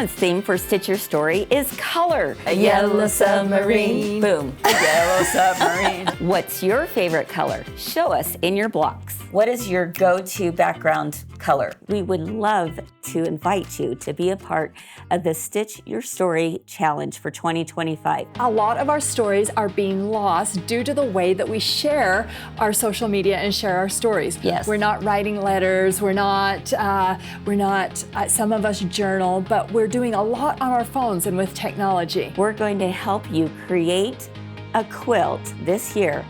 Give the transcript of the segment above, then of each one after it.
month's theme for Stitch Your Story is color. A yellow submarine. Boom. A yellow submarine. What's your favorite color? Show us in your blocks. What is your go-to background color? We would love to invite you to be a part of the Stitch Your Story Challenge for 2025. A lot of our stories are being lost due to the way that we share our social media and share our stories. Yes. We're not writing letters, we're not, some of us journal, but we're doing a lot on our phones and with technology. We're going to help you create a quilt this year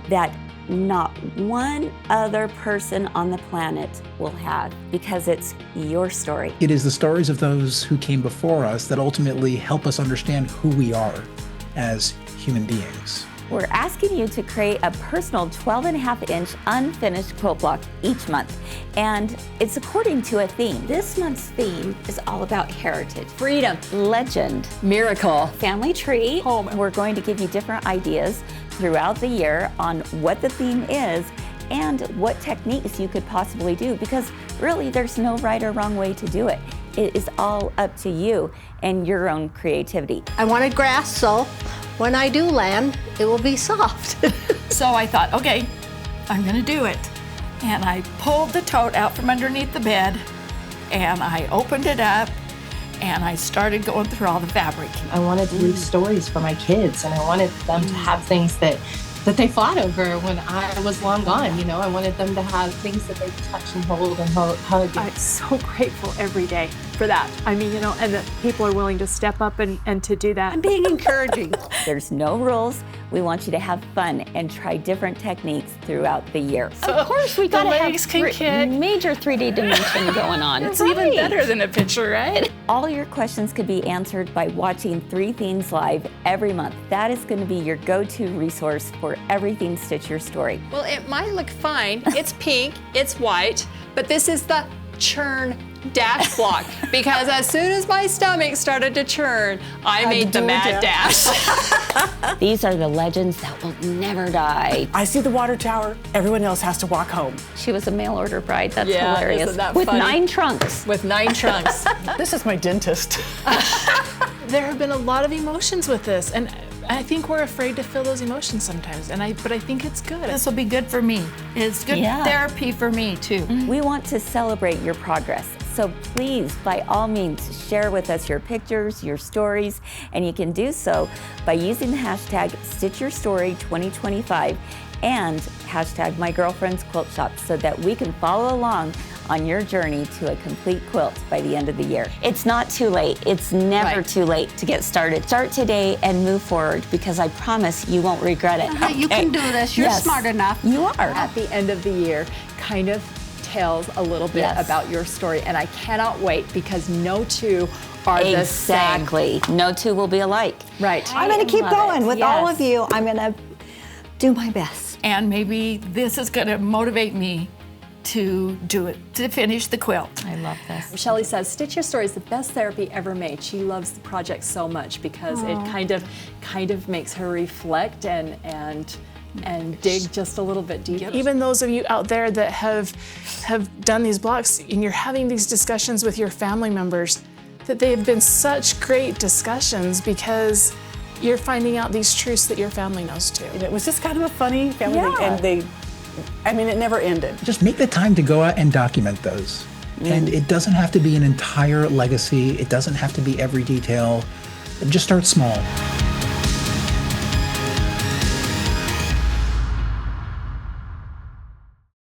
that not one other person on the planet will have, because it's your story. It is the stories of those who came before us that ultimately help us understand who we are as human beings. We're asking you to create a personal 12.5-inch unfinished quilt block each month, and it's according to a theme. This month's theme is all about heritage, Freedom, legend, miracle, family tree, home. And we're going to give you different ideas throughout the year on what the theme is and what techniques you could possibly do, because really there's no right or wrong way to do it. It is all up to you and your own creativity. I wanted grass, so when I do land, it will be soft. So I thought, okay, I'm gonna do it. And I pulled the tote out from underneath the bed, and I opened it up, and I started going through all the fabric. I wanted to read stories for my kids, and I wanted them to have things that they fought over when I was long gone. You know, I wanted them to have things that they touch and hold and hug. I'm so grateful every day for that. I mean, you know, and that people are willing to step up and to do that. I'm being encouraging. There's no rules. We want you to have fun and try different techniques throughout the year. Of course, we gotta have major 3D dimension going on. It's even better than a picture, right? All your questions could be answered by watching 3 Themes live every month. That is going to be your go-to resource for everything Stitch Your Story. Well, it might look fine. It's pink, it's white, but this is the churn dash block, because as soon as my stomach started to churn, I made the mad dash. These are the legends that will never die. I see the water tower, everyone else has to walk home. She was a mail order bride. That's Yeah, hilarious. isn't that With funny? 9 trunks. With 9 trunks. This is my dentist. There have been a lot of emotions with this, and I think we're afraid to feel those emotions sometimes, but I think it's good. This will be good for me. It's good therapy for me, too. We want to celebrate your progress. So please, by all means, share with us your pictures, your stories, and you can do so by using the hashtag StitchYourStory2025 and hashtag MyGirlfriend'sQuiltShop so that we can follow along on your journey to a complete quilt by the end of the year. It's not too late. It's never too late to get started. Start today and move forward, because I promise you won't regret it. You can do this. You're smart enough. You are. At the end of the year, kind of tells a little bit about your story, and I cannot wait, because no two are the same. Exactly. No two will be alike. Right. I'm going to keep going with all of you. I'm going to do my best. And maybe this is gonna motivate me to do it, to finish the quilt. I love this. Shelley says, Stitch Your Story is the best therapy ever made. She loves the project so much because it kind of makes her reflect and dig just a little bit deeper. Even those of you out there that have done these blocks and you're having these discussions with your family members, that they have been such great discussions, because you're finding out these truths that your family knows too. It was just kind of a funny family thing, and it never ended. Just make the time to go out and document those. And it doesn't have to be an entire legacy. It doesn't have to be every detail. Just start small.